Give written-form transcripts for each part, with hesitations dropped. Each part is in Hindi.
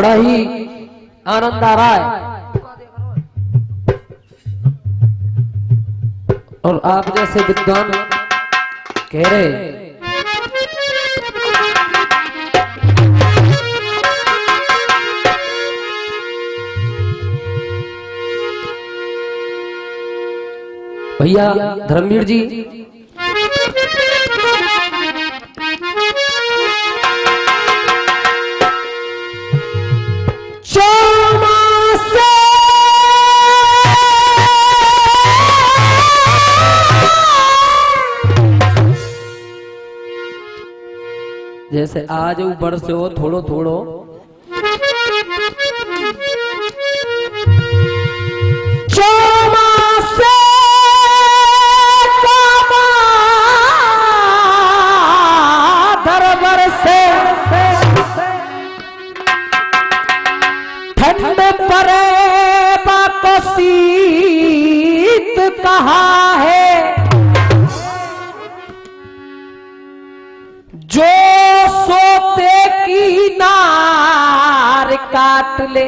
बड़ा ही आनंद आ रहा है और आप जैसे विद्वान कह रहे भैया धर्मवीर जी जैसे आज ऊपर से हो थोड़ो थोड़ो दरबार से ठंड परे बाको शीत कहा है जो सोते की नार काट ले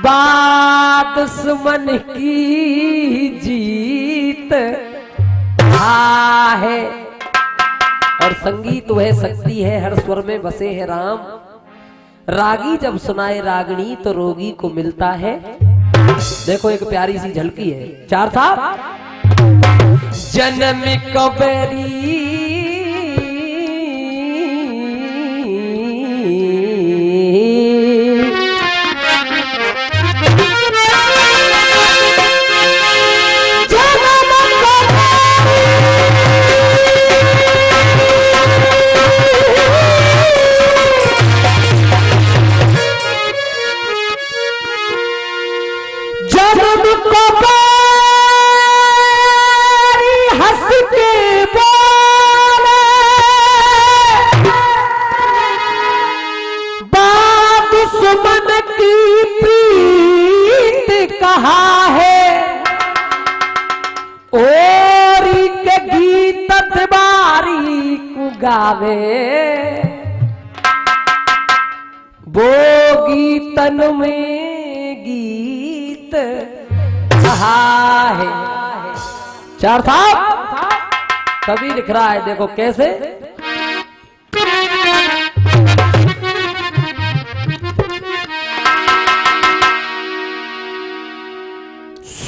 बात दुश्मन की जीत है। और संगीत वह शक्ति है हर स्वर में बसे है राम। रागी जब सुनाए रागनी तो रोगी को मिलता है। देखो एक प्यारी सी झलकी है। चार साहब जन्म कबरी गावे वो गीतन में गीत कहा है। चार साहब कभी लिख रहा है देखो कैसे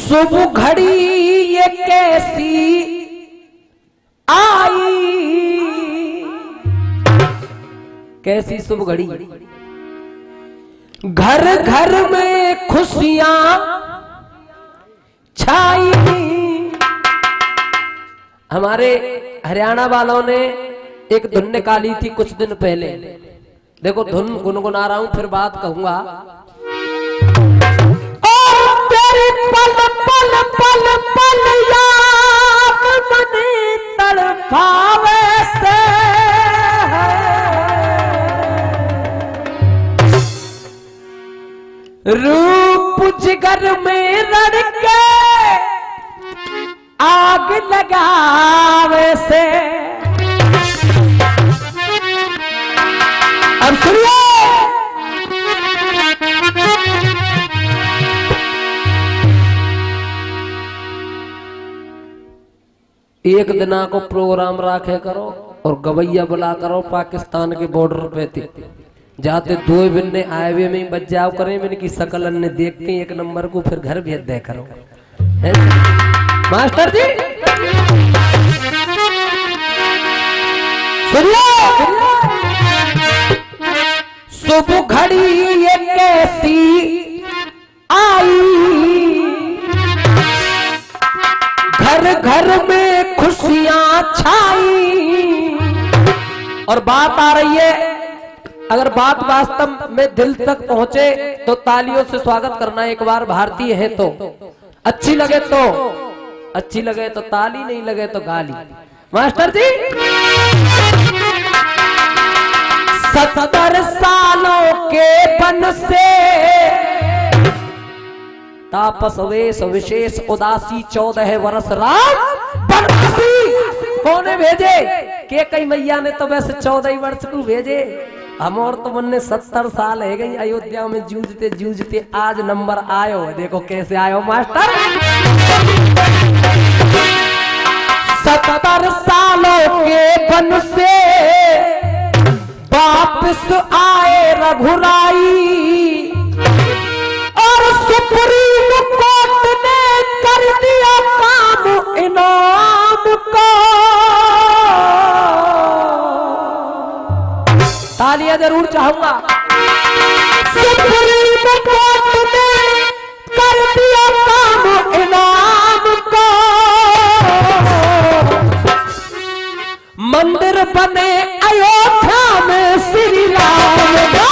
शुभ घड़ी ये कैसी आई कैसी शुभ घड़ी घर घर में खुशियां छाई। हमारे हरियाणा वालों ने एक धुन निकाली थी कुछ दिन पहले। देखो धुन गुनगुना रहा हूं फिर बात कहूंगा। तेरी पल पल पल पल याद मने तड़पावे से रूप जिगर में लड़के आग लगावे से। अब सुनिए एक दिना को प्रोग्राम रखे करो और गवैया बुला करो पाकिस्तान के बॉर्डर पे जाते दो बिन्ने आए हुए में बच जाओ करें मैंने की शकल ने देख के एक नंबर को फिर घर भेज दे करो। मास्टर जी सुनिए शुभ घड़ी ये कैसी आई घर घर में खुशियां छाई। और बात आ रही है अगर बात वास्तव में दिल तक पहुंचे तो तालियों से स्वागत करना। एक बार भारतीय है तो अच्छी लगे तो ताली, नहीं लगे तो गाली। मास्टर जी 70 सालों के बन से तापस वेश विशेष उदासी 14 वर्ष रात बनवासी। कौन भेजे के कई मैया ने तो वैसे 14 वर्ष को भेजे। हम और तो मुन्ने 70 साल है गई अयोध्या में जूझते जूझते आज नंबर आयो है। देखो कैसे आयो मास्टर। 70 सालों के वन से वापस आए रघुराई और सुप्रीम कोर्ट ने कर दिया काम इनाम का। तालियां जरूर चाहूंगा। सुप्रीम कोर्ट ने कर दिया काम इनाम का। मंदिर बने अयोध्या में श्री राम का।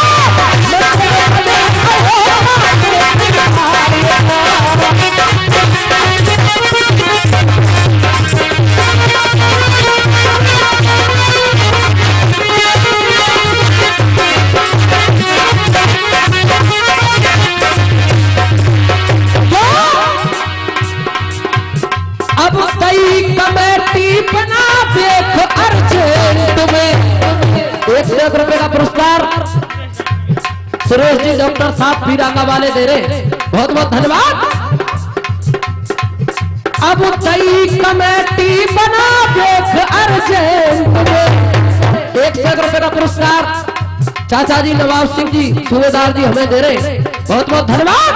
अब कई कमेटी बना देख अर्जेंट में। 1 रुपए का पुरस्कार सुरेश जी डॉक्टर साहब पीरांगा वाले दे रहे, बहुत बहुत धन्यवाद। अब कई कमेटी बना देख अर्जेंट में। 1 रुपए का पुरस्कार चाचा जी नवाब सिंह जी सूबेदार जी हमें दे रहे, बहुत बहुत धन्यवाद।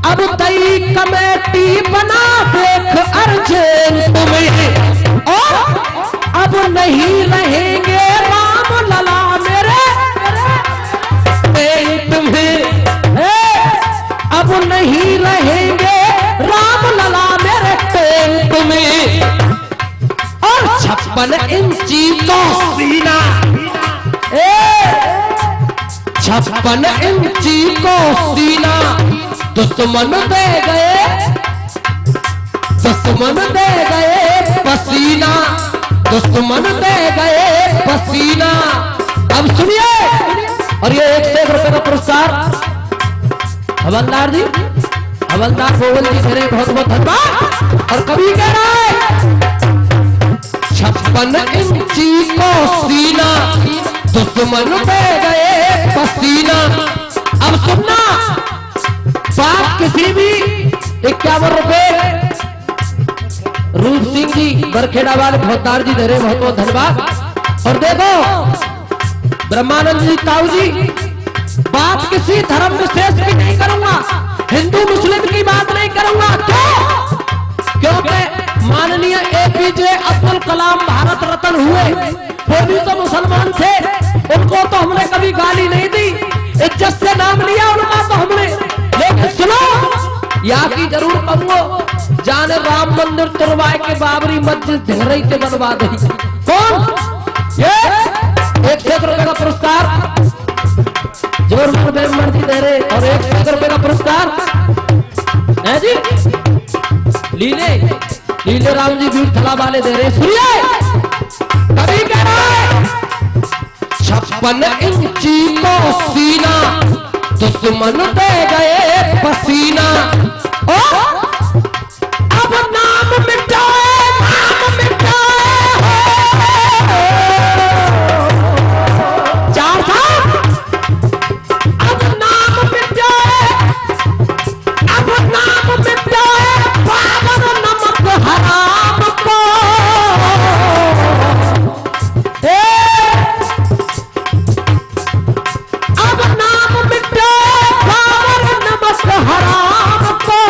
अब कई कमेटी बना देख अर्जेंट में और अब नहीं रहेंगे राम लला मेरे पेट में। अब नहीं रहेंगे राम लला मेरे पेट में। और 56 इंची का सीना, 56 इंची को सीना दुश्मन दे गए, दुश्मन दे गए पसीना, दुश्मन दे गए पसीना। अब सुनिए, और ये 1 रुपए का पुरस्कार हवलदार जी, हवलदार गोविंद जी मेरे बहुत बहुत धन्यवाद। और कभी कह रहा है 56 इंची को सीना दुश्मन दे गए पसीना। अब सुनना, बात किसी भी 51 रुपए रूप सिंह जी बरखेड़ा वाले भोतार जी दे रहे, बहुत बहुत धन्यवाद। और देखो ब्रह्मानंद जी ताऊ जी, बात किसी धर्म विशेष की नहीं करूंगा, हिंदू मुस्लिम की बात नहीं करूंगा। क्यों? क्योंकि माननीय APJ अब्दुल कलाम भारत रत्न हुए, वो भी तो मुसलमान थे, उनको तो हमने कभी गाली नहीं दी, इज्जत से नाम लिया उनका तो हमने। लेकिन सुनो, यहाँ की जरूर कहूंगा, जाने राम मंदिर तुरवाए के बाबरी मस्जिद ढेरई से बनवा दी। कौन? ये 1 रुपए का पुरस्कार जोर मर्जी दे रहे, और 1 रुपए का पुरस्कार है जी लीले राम जी भीड़ थला वाले दे रहे। सुनिए, कभी कह रहा है 56 इंची को सीना दुश्मन दे गए पसीना। अब नाम मिटाए, नाम मिटाए 4 साल। अब नाम मिटाए, अब नाम मिटाए पावन नमक हराम को। अब नाम मिटाए पावन नमक हराम को।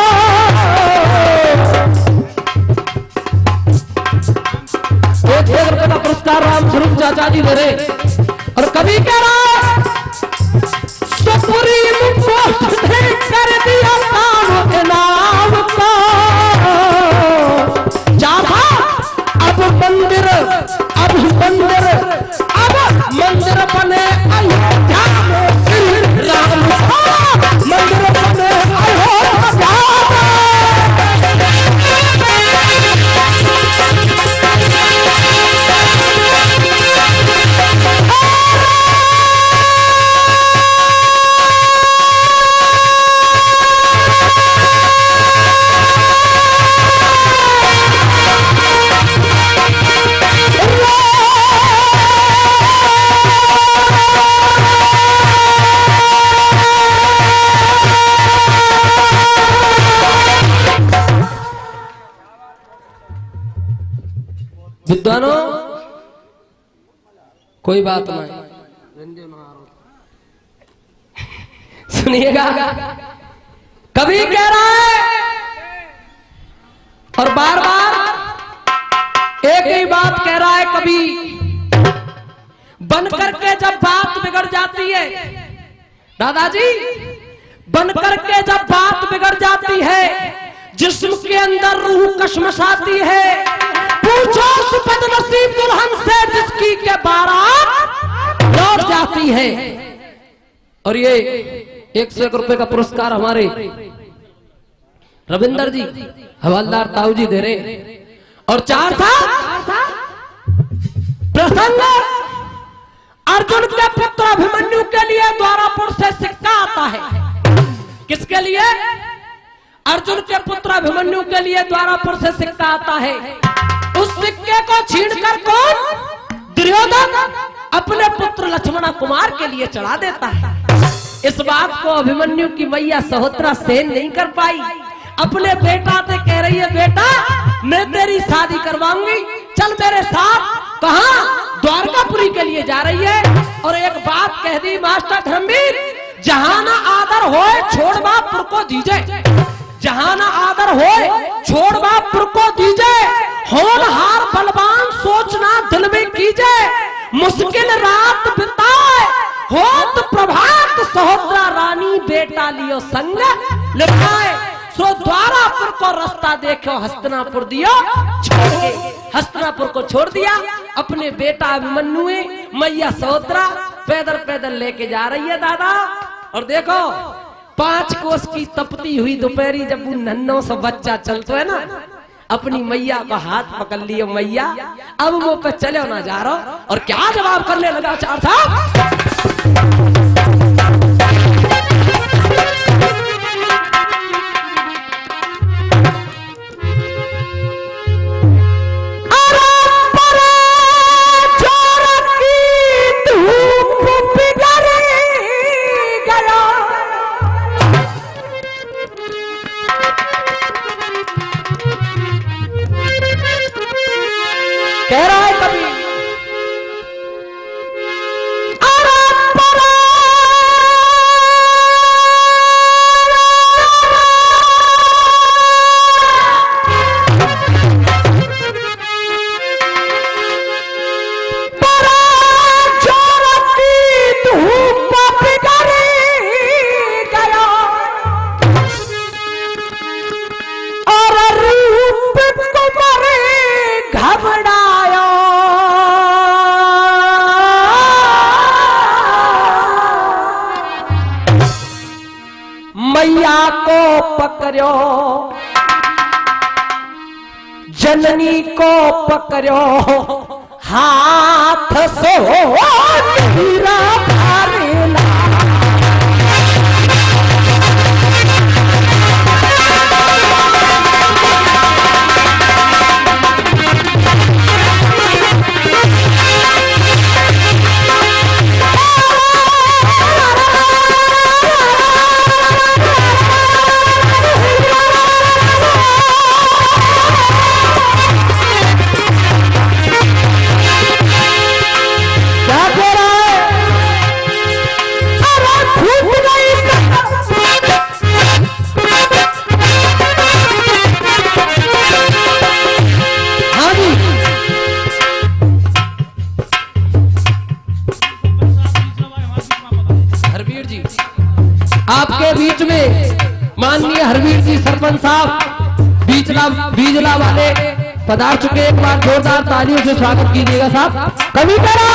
विद्वानों कोई बात नहीं, सुनिएगा। कभी कह रहा है और बार बार एक ही बात कह रहा है, कभी बन करके जब बात बिगड़ जाती है, दादाजी बन करके जब बात बिगड़ जाती है, जिस्म के अंदर रूह कशमशाती है, पूछो उस बदनसीब दुल्हन से जिसकी के बारात लौट जाती है। और ये 101 रुपए का पुरस्कार हमारे रविंदर जी हवालदार ताऊ जी दे रहे। और 4 प्रसंग अर्जुन के पुत्र अभिमन्यु के लिए द्वारापुर से सिक्का आता है। किसके लिए? अर्जुन के पुत्र अभिमन्यु के लिए द्वारापुर से सिक्का आता है। उस सिक्के को छीनकर कौन? दुर्योधन अपने पुत्र लक्ष्मण कुमार के लिए चढ़ा देता है। इस बात को अभिमन्यु की मैया सहोत्रा सहन नहीं कर पाई, अपने बेटा से कह रही है, बेटा मैं तेरी शादी करवाऊंगी, चल मेरे साथ। कहां? द्वारकापुरी के लिए जा रही है। और एक बात कह दी मास्टर धर्मवीर, जहां ना आदर होए छोड़वापुर को दीजे, जहां ना आदर होए छोड़वापुर को दीजे, होनहार बलवान सोचना दिल में कीजे, मुश्किल रात बिताए होत प्रभात, सहोत्रा रानी बेटा लियो संग लिपाए। सो द्वारापुर को रास्ता देखो, हस्तिनापुर दियो छोड़ के, हस्तिनापुर को छोड़ दिया। अपने बेटा अभिमन्यु मैया सहोत्रा पैदल पैदल लेके जा रही है दादा। और देखो 5 कोस की तपती हुई दोपहरी जब वो नन्नों सा बच्चा चलता है ना, अपनी मैया का हाथ पकड़ लियो, मैया अब वो पे चले ना जा रहा। और क्या जवाब करने लगा 4 साहब? कह रहा है कभी मैया को पकड़ो, जननी को पकड़ो, हाथ से हीरा भरेला। आपके बीच में माननीय हरवीर जी सरपंच साहब बीजला वाले पधार चुके। एक बार जोरदार तालियों से स्वागत कीजिएगा साहब। कभी करा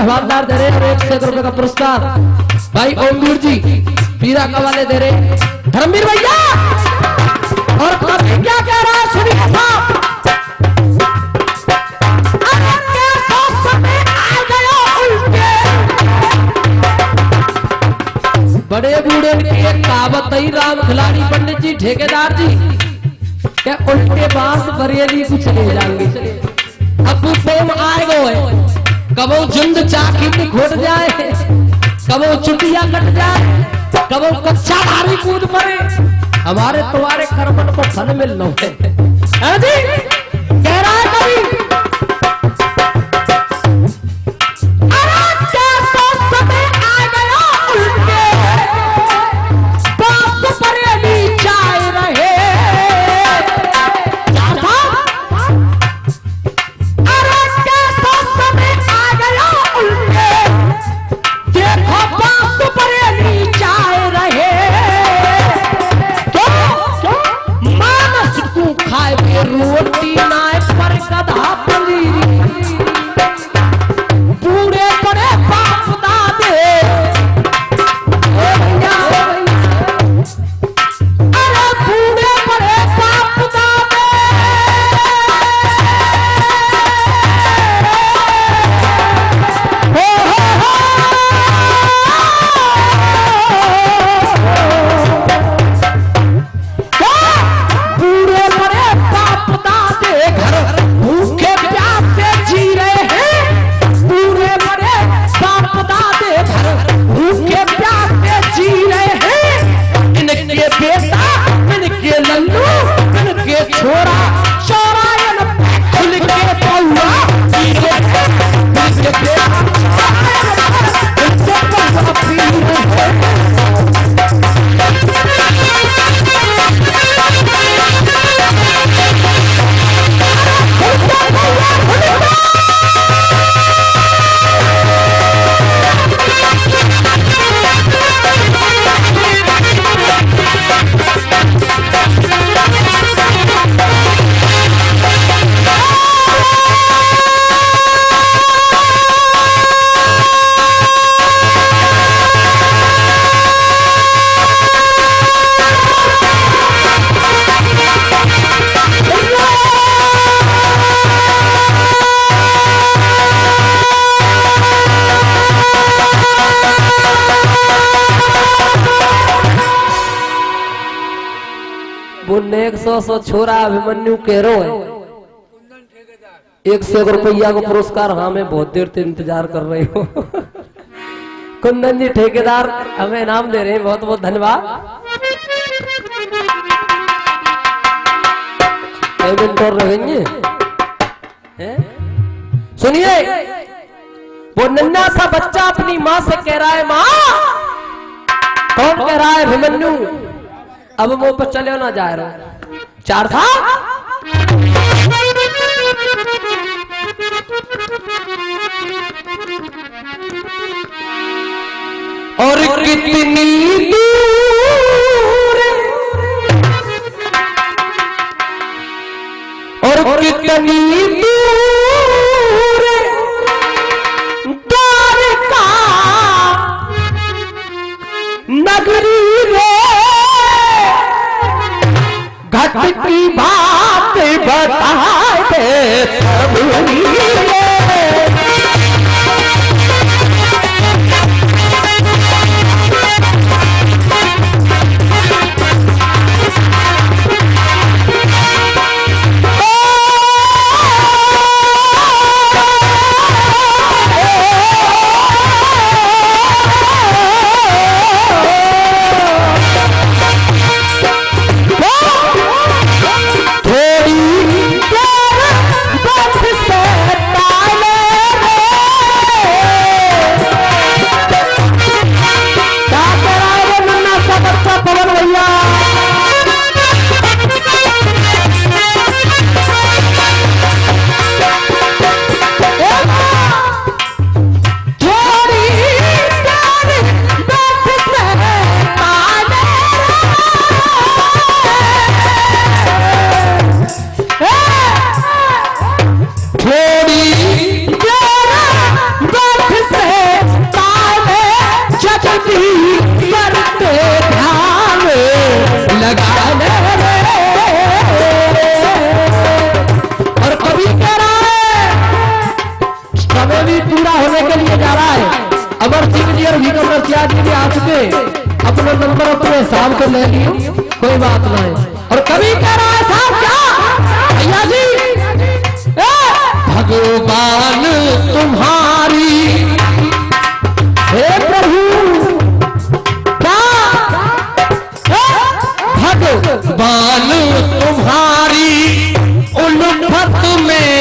हवालदार दे रहे हैं 100 रुपए का पुरस्कार। भाई ओमवीर जी पीरा का वाले दे रहे, धर्मवीर भैया। और कभी क्या कह रहा है सुनिए साहब। बड़े बूढ़े की एक कहावत ही, राम खिलाड़ी पंडित जी ठेकेदार जी क्या उल्टे बांस बरेली कुछ ले जाएंगे। अब वो प्रेम आएगा है, कबो जुंद चाकी में घोट जाए, कबो चुटिया कट जाए, कबो कच्चा भारी कूद पड़े, हमारे तुम्हारे कर्मन को फल मिल लो है जी। कह रहा है कभी रोटी नाय पर गधा पली, बूढ़े बड़े बाप दादे, अरे बूढ़े बड़े बाप दादे, बूढ़े बड़े भूखे प्यासे जी रहे हैं, बूढ़े बड़े बाप दादे भूखे प्यासे जी रहे हैं। इनके बेटा, इनके लल्लू, इनके छोरा चौरायन खुल के पौआ, इनके बेटा बुन्ने 100 छोरा अभिमन्यु केरो है 100 रुपया का पुरस्कार। हाँ मैं बहुत देर से इंतजार कर रही हूँ। कुंदन जी ठेकेदार हमें इनाम दे रहे हैं, बहुत बहुत धन्यवाद। रहेंगे सुनिए, वो नन्हा सा बच्चा अपनी माँ से कह रहा है, माँ कौन कह रहा है अभिमन्यु, अब मुंह पर चले ना जा रहा चार था। और कितनी दूर, और कितनी दूर द्वारका नगरी रे, घट की बात बता दे सबरी रे। थोड़ी देर बाद से जी भी आ चुके, अपना नंबर अपने हिसाब से ले लियो, कोई बात नहीं। और कभी कह रहा है साहब क्या भैया जी, भगवान तुम्हारी हे प्रभु भगवान तुम्हारी उल्फत में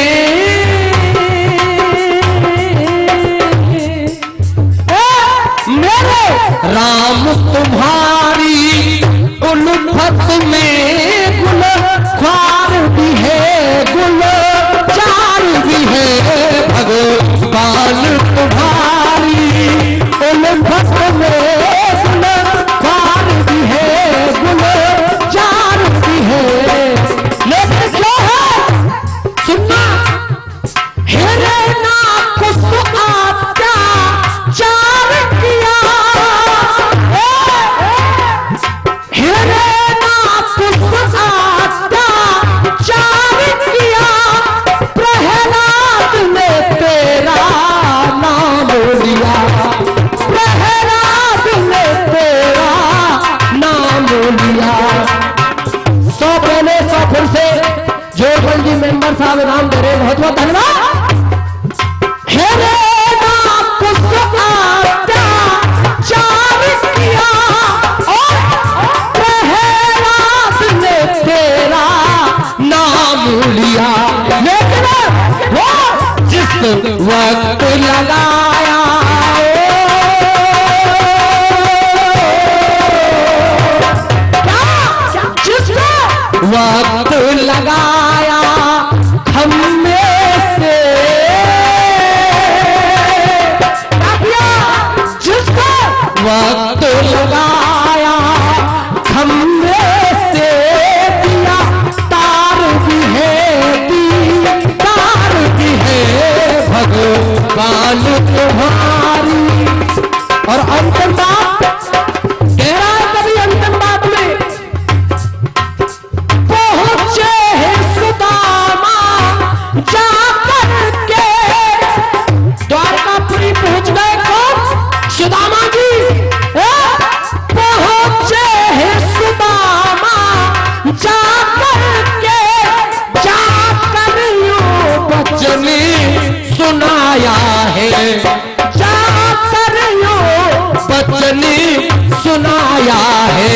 मेरे राम तुम्हारी उल्फत में गुल ख्वार भी है, गुल चार भी है। भगवान तुम्हारी उल्फत में गुल ख्वार भी है, गुल चार भी है। लेकिन क्या है सुनना, हेरे ना कुछ आत्या चार किया, हेरे ना कुछ आत्या चार किया, प्रहलाद ने तेरा नाम लिया, प्रहलाद ने तेरा नाम लिया। 100 पहले 100 फिर से जोड़बल जी मेंबर साहब इनाम दे रहे, बहुत बहुत धन्यवाद। हेरे ना कुछ आत्या चार किया और प्रहलाद ने तेरा नाम लिया। लेकिन वो जिस वक्त लगाया जिस वक्त लगाया हम में से, जिसको वक्त लगाया हम में से, दिया तार भी है, दी तार भी है। भगवान तुम्हारी। और अंतिम बात कह रहा है, कभी अंतिम बात में पहुंचे हैं सुदामा जाकर के, द्वारकापुरी पहुंच गए कौन, सुदामा जी। पहुंचे हैं सुदामा जाकर के, जाकर यूं वचन सुनाया है, जाकर यूं वचन सुनाया है।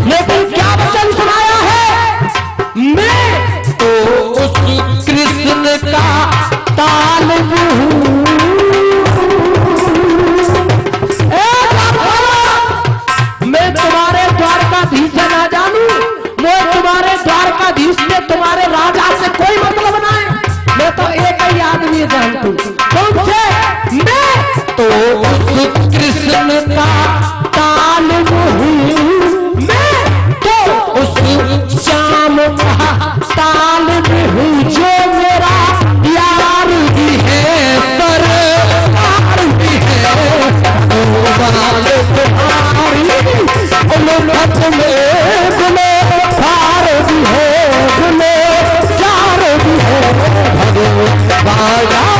लेकिन क्या वचन सुनाया है, मैं तो उस कृष्ण का तालब हूँ। मैं तुम्हारे द्वारकाधीश से ना जानूं, मैं तुम्हारे द्वारकाधीश से तुम्हारे राजा से कोई मतलब ना है, मैं तो एक ही आदमी जानता हूँ। कौन से? मैं तो उस कृष्ण का तालब हूँ, मैं तो उस श्याम का तालब हूँ, जो मेरा यार भी है, सरकार भी है। भगवान तुम्हारी उल्फत में गुल ख्वार भी है, गुल चार भी है। भगवान